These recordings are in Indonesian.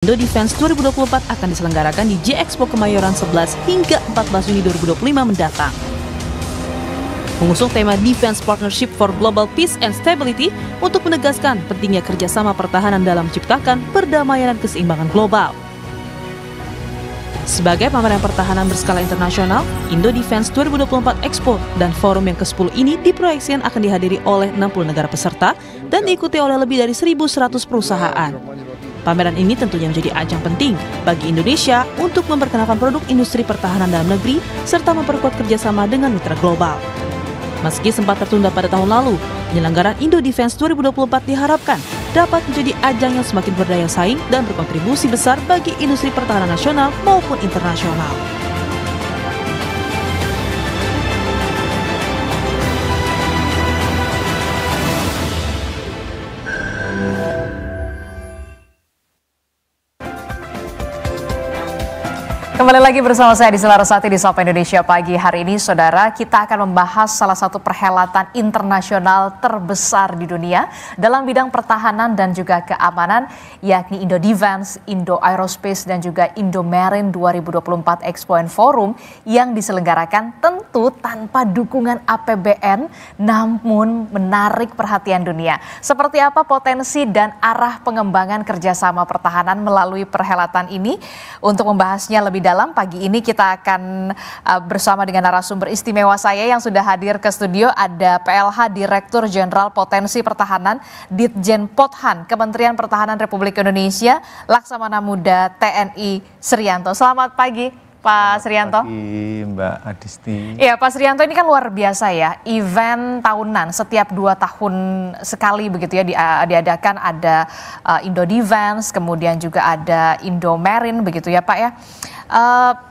Indo Defense 2024 akan diselenggarakan di J-Expo Kemayoran 11 hingga 14 Juni 2025 mendatang. Mengusung tema Defense Partnership for Global Peace and Stability untuk menegaskan pentingnya kerjasama pertahanan dalam menciptakan perdamaian dan keseimbangan global. Sebagai pameran pertahanan berskala internasional, Indo Defense 2024 Expo dan forum yang ke-10 ini diproyeksikan akan dihadiri oleh 60 negara peserta dan diikuti oleh lebih dari 1.100 perusahaan. Pameran ini tentunya menjadi ajang penting bagi Indonesia untuk memperkenalkan produk industri pertahanan dalam negeri serta memperkuat kerjasama dengan mitra global. Meski sempat tertunda pada tahun lalu, penyelenggaraan Indo Defense 2024 diharapkan dapat menjadi ajang yang semakin berdaya saing dan berkontribusi besar bagi industri pertahanan nasional maupun internasional. Kembali lagi bersama saya di Selarasati di Sapa Indonesia Pagi. Hari ini, saudara, kita akan membahas salah satu perhelatan internasional terbesar di dunia dalam bidang pertahanan dan juga keamanan, yakni Indo Defense, Indo Aerospace, dan juga Indo Marine 2024 Expo and Forum yang diselenggarakan tentu tanpa dukungan APBN, namun menarik perhatian dunia. Seperti apa potensi dan arah pengembangan kerjasama pertahanan melalui perhelatan ini? Untuk membahasnya lebih dalam, pagi ini kita akan bersama dengan narasumber istimewa saya yang sudah hadir ke studio. Ada PLH Direktur Jenderal Potensi Pertahanan Ditjen Pothan Kementerian Pertahanan Republik Indonesia, Laksamana Muda TNI Srianto. Selamat pagi Pak Srianto. Selamat pagi Mbak Adisti. Iya Pak Srianto, ini kan luar biasa ya, event tahunan setiap 2 tahun sekali begitu ya diadakan. Ada Indo Defense, kemudian juga ada Indo Marine begitu ya Pak ya.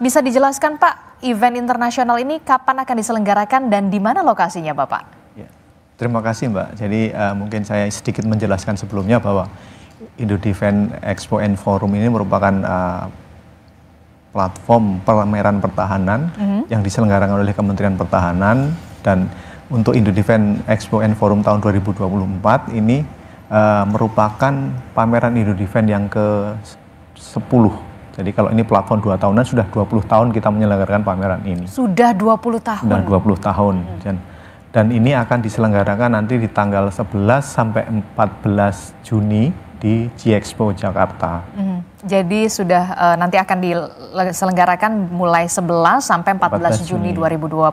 Bisa dijelaskan Pak, event internasional ini kapan akan diselenggarakan dan di mana lokasinya Bapak? Ya, terima kasih Mbak. Jadi mungkin saya sedikit menjelaskan sebelumnya bahwa Indo Defense Expo and Forum ini merupakan platform pameran pertahanan yang diselenggarakan oleh Kementerian Pertahanan, dan untuk Indo Defense Expo and Forum tahun 2024 ini merupakan pameran Indo Defense yang ke-10. Jadi kalau ini platform 2 tahunan, sudah 20 tahun kita menyelenggarakan pameran ini. Sudah 20 tahun? Sudah 20 tahun. Dan ini akan diselenggarakan nanti di tanggal 11 sampai 14 Juni di J-Expo Jakarta. Jadi sudah nanti akan diselenggarakan mulai 11 sampai 14 Juni 2025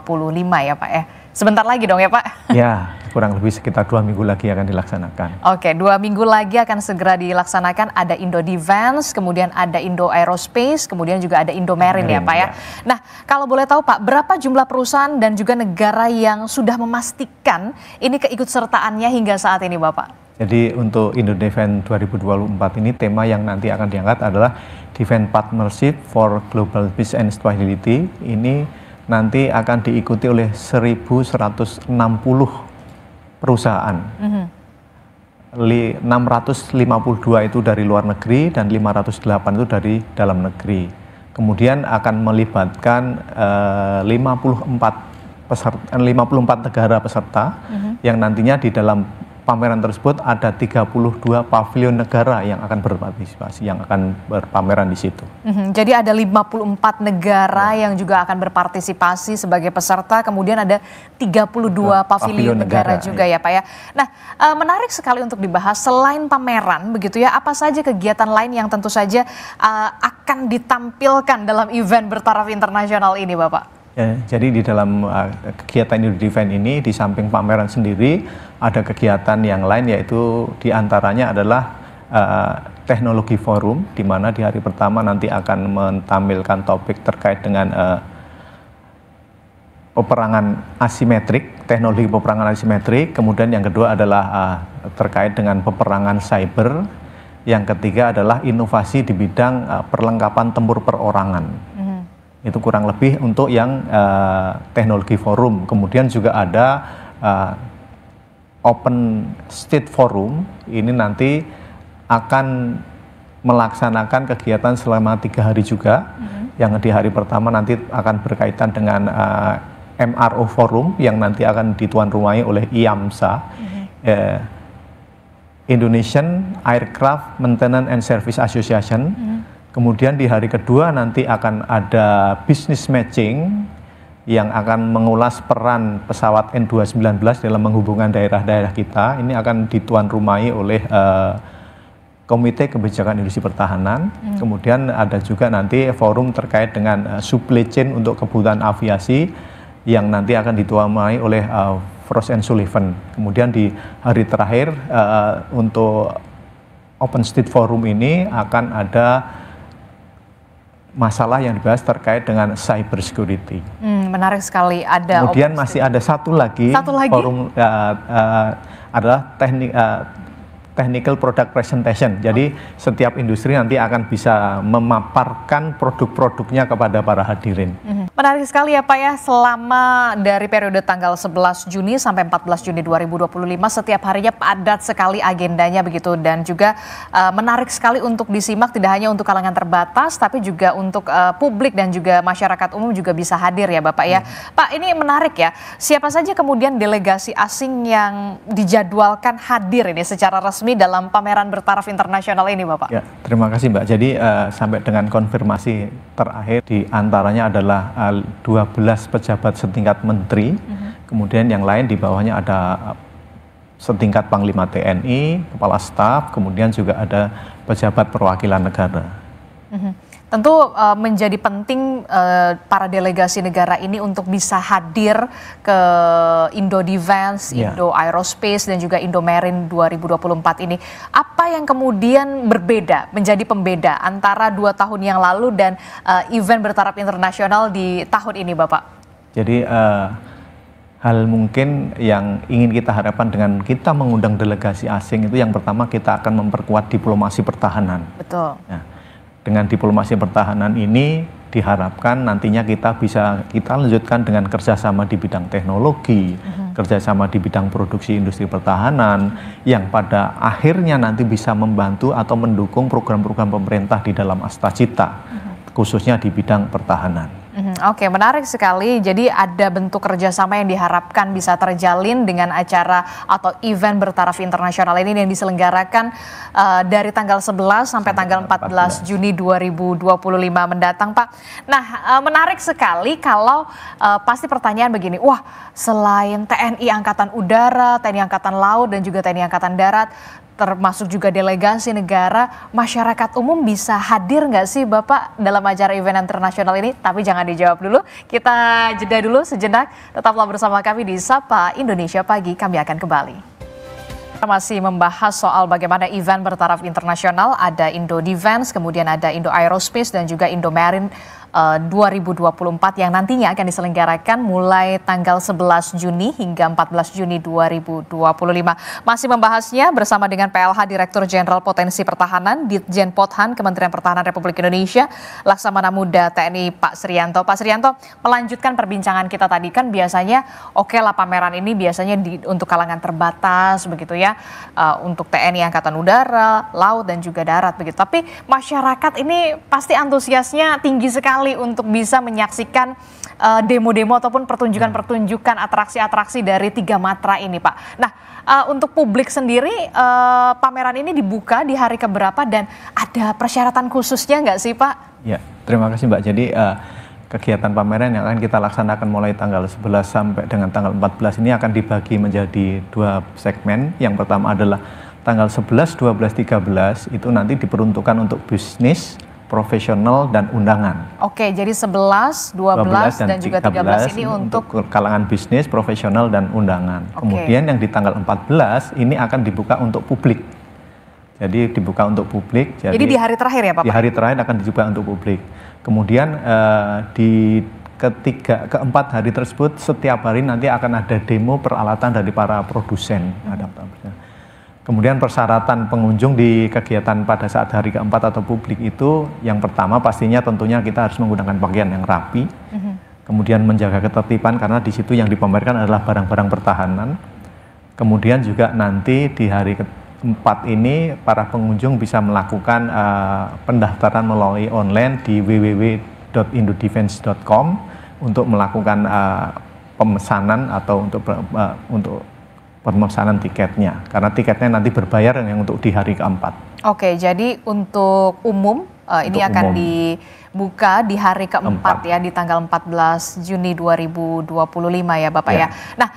ya Pak ya. Sebentar lagi dong ya Pak? Ya, kurang lebih sekitar 2 minggu lagi akan dilaksanakan. Oke, 2 minggu lagi akan segera dilaksanakan. Ada Indo Defense, kemudian ada Indo Aerospace, kemudian juga ada Indo Marine ya Pak ya. Nah, kalau boleh tahu Pak, berapa jumlah perusahaan dan juga negara yang sudah memastikan ini keikutsertaannya hingga saat ini Bapak? Jadi untuk Indo Defense 2024 ini tema yang nanti akan diangkat adalah Defense Partnership for Global Peace and Stability. Ini nanti akan diikuti oleh 1.160 perusahaan. 652 itu dari luar negeri dan 508 itu dari dalam negeri. Kemudian akan melibatkan 54 negara peserta yang nantinya di dalam pameran tersebut ada 32 pavilion negara yang akan berpartisipasi, yang akan berpameran di situ. Jadi ada 54 negara yang juga akan berpartisipasi sebagai peserta, kemudian ada 32 pavilion negara juga ya Pak ya. Nah, menarik sekali untuk dibahas. Selain pameran begitu ya, apa saja kegiatan lain yang tentu saja akan ditampilkan dalam event bertaraf internasional ini Bapak? Ya, jadi di dalam kegiatan Indo Defense ini, di samping pameran sendiri, ada kegiatan yang lain, yaitu diantaranya adalah teknologi forum, di mana di hari pertama nanti akan menampilkan topik terkait dengan peperangan asimetrik, teknologi peperangan asimetrik. Kemudian yang kedua adalah terkait dengan peperangan cyber. Yang ketiga adalah inovasi di bidang perlengkapan tempur perorangan. Itu kurang lebih untuk yang teknologi forum. Kemudian juga ada Open State Forum. Ini nanti akan melaksanakan kegiatan selama 3 hari juga. Yang di hari pertama nanti akan berkaitan dengan MRO Forum yang nanti akan dituan rumahi oleh IAMSA. Indonesian Aircraft Maintenance and Service Association. Kemudian di hari kedua nanti akan ada business matching yang akan mengulas peran pesawat N219 dalam menghubungkan daerah-daerah kita. Ini akan dituan rumahi oleh Komite Kebijakan Industri Pertahanan. Kemudian ada juga nanti forum terkait dengan supply chain untuk kebutuhan aviasi yang nanti akan dituan rumahi oleh Frost & Sullivan. Kemudian di hari terakhir untuk Open Street Forum ini akan ada masalah yang dibahas terkait dengan cyber security. Menarik sekali. Kemudian masih ada satu lagi forum adalah technical product presentation. Jadi setiap industri nanti akan bisa memaparkan produk-produknya kepada para hadirin. Menarik sekali ya Pak ya, selama dari periode tanggal 11 Juni sampai 14 Juni 2025 setiap harinya padat sekali agendanya begitu, dan juga menarik sekali untuk disimak, tidak hanya untuk kalangan terbatas tapi juga untuk publik dan juga masyarakat umum juga bisa hadir ya Bapak ya. Pak, ini menarik ya, siapa saja kemudian delegasi asing yang dijadwalkan hadir ini secara resmi dalam pameran bertaraf internasional ini Bapak? Ya, terima kasih Mbak. Jadi sampai dengan konfirmasi terakhir di antaranya adalah 12 pejabat setingkat menteri, kemudian yang lain di bawahnya ada setingkat Panglima TNI, Kepala Staf, kemudian juga ada pejabat perwakilan negara. Tentu menjadi penting para delegasi negara ini untuk bisa hadir ke Indo Defense, Indo Aerospace dan juga Indo Marine 2024 ini. Apa yang kemudian berbeda, menjadi pembeda antara 2 tahun yang lalu dan event bertaraf internasional di tahun ini Bapak? Jadi hal mungkin yang ingin kita harapkan dengan kita mengundang delegasi asing itu yang pertama kita akan memperkuat diplomasi pertahanan. Betul. Nah, dengan diplomasi pertahanan ini diharapkan nantinya kita lanjutkan dengan kerjasama di bidang teknologi, kerjasama di bidang produksi industri pertahanan, yang pada akhirnya nanti bisa membantu atau mendukung program-program pemerintah di dalam Astacita, khususnya di bidang pertahanan. Oke, menarik sekali. Jadi ada bentuk kerjasama yang diharapkan bisa terjalin dengan acara atau event bertaraf internasional ini yang diselenggarakan dari tanggal 11 sampai tanggal 14 Juni 2025 mendatang Pak. Nah, menarik sekali kalau pasti pertanyaan begini, wah selain TNI Angkatan Udara, TNI Angkatan Laut dan juga TNI Angkatan Darat, termasuk juga delegasi negara, masyarakat umum bisa hadir nggak sih Bapak dalam acara event internasional ini? Tapi jangan dijawab dulu, kita jeda dulu sejenak. Tetaplah bersama kami di Sapa Indonesia Pagi, kami akan kembali. Kita masih membahas soal bagaimana event bertaraf internasional, ada Indo Defense, kemudian ada Indo Aerospace dan juga Indo Marine 2024 yang nantinya akan diselenggarakan mulai tanggal 11 Juni hingga 14 Juni 2025. Masih membahasnya bersama dengan PLH Direktur Jenderal Potensi Pertahanan Ditjen Pothan Kementerian Pertahanan Republik Indonesia, Laksamana Muda TNI Pak Srianto. Pak Srianto, melanjutkan perbincangan kita tadi, kan biasanya oke lah pameran ini biasanya untuk kalangan terbatas begitu ya, untuk TNI Angkatan Udara, Laut dan juga Darat begitu. Tapi masyarakat ini pasti antusiasnya tinggi sekali untuk bisa menyaksikan demo-demo ataupun pertunjukan-pertunjukan atraksi-atraksi dari 3 matra ini Pak. Nah, untuk publik sendiri pameran ini dibuka di hari keberapa dan ada persyaratan khususnya nggak sih Pak? Ya, terima kasih Mbak. Jadi kegiatan pameran yang akan kita laksanakan mulai tanggal 11 sampai dengan tanggal 14 ini akan dibagi menjadi 2 segmen. Yang pertama adalah tanggal 11, 12, 13 itu nanti diperuntukkan untuk bisnis, profesional dan undangan. Oke, jadi 11, 12 dan juga 13 ini untuk kalangan bisnis, profesional dan undangan. Kemudian yang di tanggal 14 ini akan dibuka untuk publik. Jadi dibuka untuk publik. Jadi di hari terakhir ya Pak? Di hari terakhir akan dibuka untuk publik. Kemudian di keempat hari tersebut setiap hari nanti akan ada demo peralatan dari para produsen. Kemudian persyaratan pengunjung di kegiatan pada saat hari keempat atau publik itu, yang pertama pastinya tentunya kita harus menggunakan pakaian yang rapi, kemudian menjaga ketertiban karena di situ yang dipamerkan adalah barang-barang pertahanan. Kemudian juga nanti di hari keempat ini para pengunjung bisa melakukan pendaftaran melalui online di www.indodefense.com untuk melakukan pemesanan atau untuk pemesanan tiketnya, karena tiketnya nanti berbayar yang untuk di hari keempat. Oke, jadi untuk umum ini akan dibuka di hari keempat ya, di tanggal 14 Juni 2025 ya Bapak ya. Nah,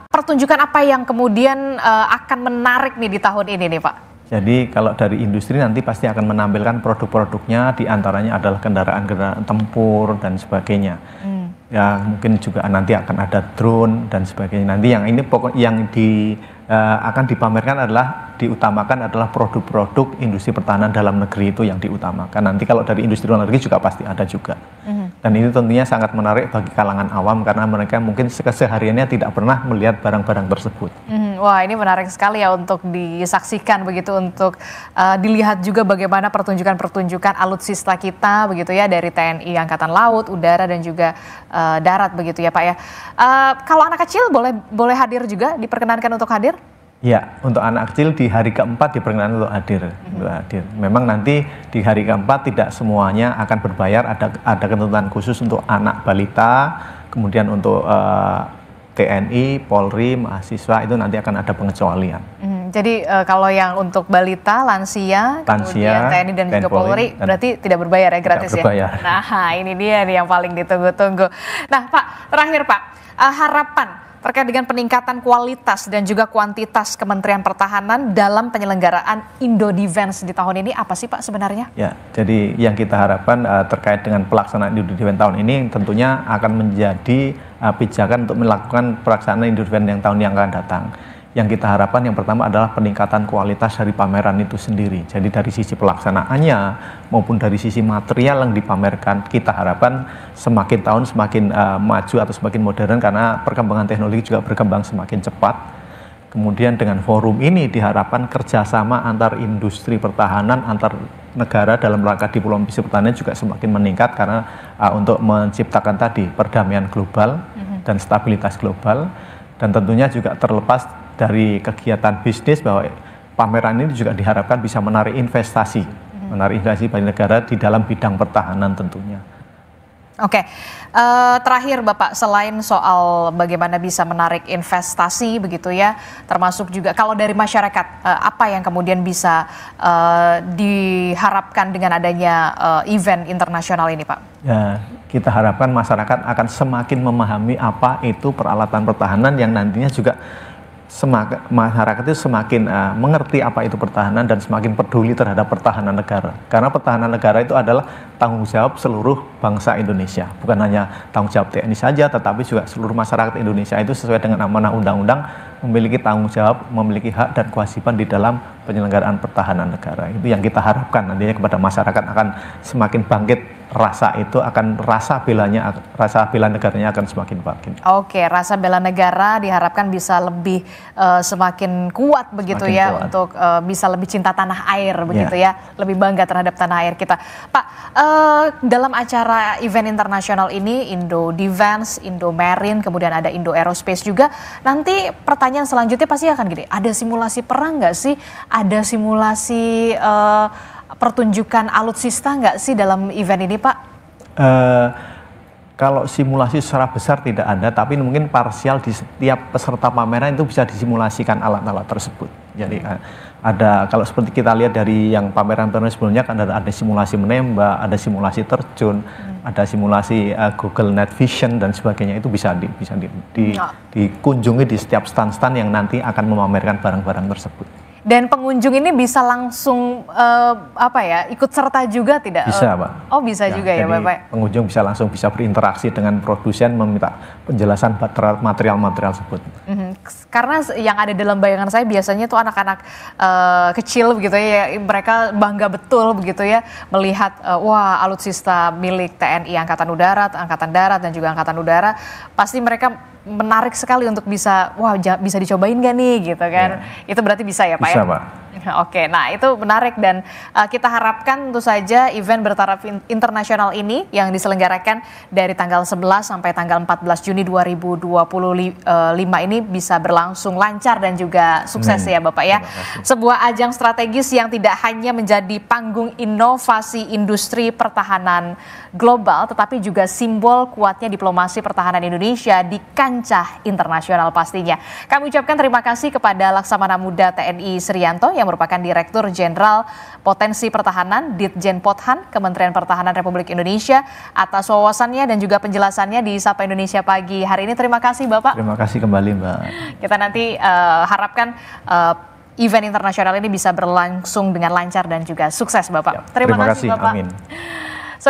pertunjukan apa yang kemudian akan menarik nih di tahun ini nih Pak? Jadi kalau dari industri nanti pasti akan menampilkan produk-produknya, diantaranya adalah kendaraan-kendaraan tempur dan sebagainya. Ya mungkin juga nanti akan ada drone dan sebagainya. Nanti yang ini pokok yang akan dipamerkan diutamakan adalah produk-produk industri pertahanan dalam negeri itu yang diutamakan. Nanti kalau dari industri luar negeri juga pasti ada juga. Dan ini tentunya sangat menarik bagi kalangan awam karena mereka mungkin kesehariannya tidak pernah melihat barang-barang tersebut. Wah, ini menarik sekali ya untuk disaksikan begitu, untuk dilihat juga bagaimana pertunjukan-pertunjukan alutsista kita begitu ya, dari TNI Angkatan Laut, Udara dan juga darat begitu ya Pak ya. Kalau anak kecil boleh hadir juga, diperkenankan untuk hadir? Ya, untuk anak kecil di hari keempat diperkenankan untuk hadir. Memang nanti di hari keempat tidak semuanya akan berbayar, ada ketentuan khusus untuk anak balita, kemudian untuk TNI, Polri, mahasiswa itu nanti akan ada pengecualian. Jadi kalau yang untuk balita, lansia, kemudian TNI dan juga Polri berarti tidak berbayar ya, gratis ya? Berbayar. Nah ini dia nih yang paling ditunggu-tunggu. Nah Pak, terakhir Pak, harapan terkait dengan peningkatan kualitas dan juga kuantitas Kementerian Pertahanan dalam penyelenggaraan Indo-Defense di tahun ini apa sih Pak sebenarnya? Ya, jadi yang kita harapkan terkait dengan pelaksanaan Indo-Defense tahun ini tentunya akan menjadi pijakan untuk melakukan pelaksanaan Indo-Defense yang tahun yang akan datang. Yang kita harapkan yang pertama adalah peningkatan kualitas dari pameran itu sendiri. Jadi dari sisi pelaksanaannya maupun dari sisi material yang dipamerkan, kita harapkan semakin tahun semakin maju atau semakin modern karena perkembangan teknologi juga berkembang semakin cepat. Kemudian dengan forum ini diharapkan kerjasama antar industri pertahanan, antar negara dalam rangka diplomasi pertahanan juga semakin meningkat karena untuk menciptakan tadi perdamaian global dan stabilitas global. Dan tentunya juga terlepas dari kegiatan bisnis bahwa pameran ini juga diharapkan bisa menarik investasi bagi negara di dalam bidang pertahanan tentunya. Oke, terakhir Bapak, selain soal bagaimana bisa menarik investasi begitu ya, termasuk juga kalau dari masyarakat, apa yang kemudian bisa diharapkan dengan adanya event internasional ini Pak? Ya, kita harapkan masyarakat akan semakin memahami apa itu peralatan pertahanan yang nantinya juga masyarakat itu semakin mengerti apa itu pertahanan dan semakin peduli terhadap pertahanan negara. Karena pertahanan negara itu adalah tanggung jawab seluruh bangsa Indonesia. Bukan hanya tanggung jawab TNI saja, tetapi juga seluruh masyarakat Indonesia itu sesuai dengan amanah undang-undang memiliki tanggung jawab, memiliki hak dan kewajiban di dalam penyelenggaraan pertahanan negara. Itu yang kita harapkan nantinya kepada masyarakat akan semakin bangkit rasa itu, akan rasa bela negaranya akan semakin bangkit. Oke, rasa bela negara diharapkan bisa lebih semakin kuat begitu semakin ya kuat. Untuk bisa lebih cinta tanah air begitu ya, lebih bangga terhadap tanah air kita. Pak, dalam acara event internasional ini Indo-Defense, Indo-Marine, kemudian ada Indo-Aerospace juga, nanti pertanyaan selanjutnya pasti akan gini, ada simulasi perang nggak sih? Ada simulasi pertunjukan alutsista nggak sih dalam event ini Pak? Kalau simulasi secara besar tidak ada, tapi mungkin parsial di setiap peserta pameran itu bisa disimulasikan alat-alat tersebut. Jadi ada, kalau seperti kita lihat dari yang pameran-pameran sebelumnya kan ada simulasi menembak, ada simulasi terjun, ada simulasi Google Night Vision dan sebagainya, itu bisa dikunjungi di setiap stand-stand yang nanti akan memamerkan barang-barang tersebut. Dan pengunjung ini bisa langsung ikut serta juga tidak? Bisa Pak. Oh bisa ya, juga ya Bapak. Pengunjung bisa langsung berinteraksi dengan produsen, meminta penjelasan material-material tersebut. Karena yang ada dalam bayangan saya biasanya tuh anak-anak kecil begitu ya, mereka bangga betul begitu ya melihat wah alutsista milik TNI Angkatan Udara, Angkatan Darat dan juga Angkatan Udara, pasti mereka menarik sekali untuk bisa dicobain gak nih gitu kan. Itu berarti bisa ya Pak bisa, ya? Pak. Oke, nah itu menarik dan kita harapkan tentu saja event bertaraf internasional ini yang diselenggarakan dari tanggal 11 sampai tanggal 14 Juni 2025 ini bisa berlangsung lancar dan juga sukses ya Bapak ya. Sebuah ajang strategis yang tidak hanya menjadi panggung inovasi industri pertahanan global, tetapi juga simbol kuatnya diplomasi pertahanan Indonesia di kancah internasional pastinya. Kami ucapkan terima kasih kepada Laksamana Muda TNI Srianto yang merupakan Direktur Jenderal Potensi Pertahanan Ditjen Pothan Kementerian Pertahanan Republik Indonesia atas wawasannya dan juga penjelasannya di Sapa Indonesia Pagi hari ini. Terima kasih Bapak. Terima kasih kembali Mbak. Kita nanti harapkan event internasional ini bisa berlangsung dengan lancar dan juga sukses Bapak. Terima kasih Bapak. Amin.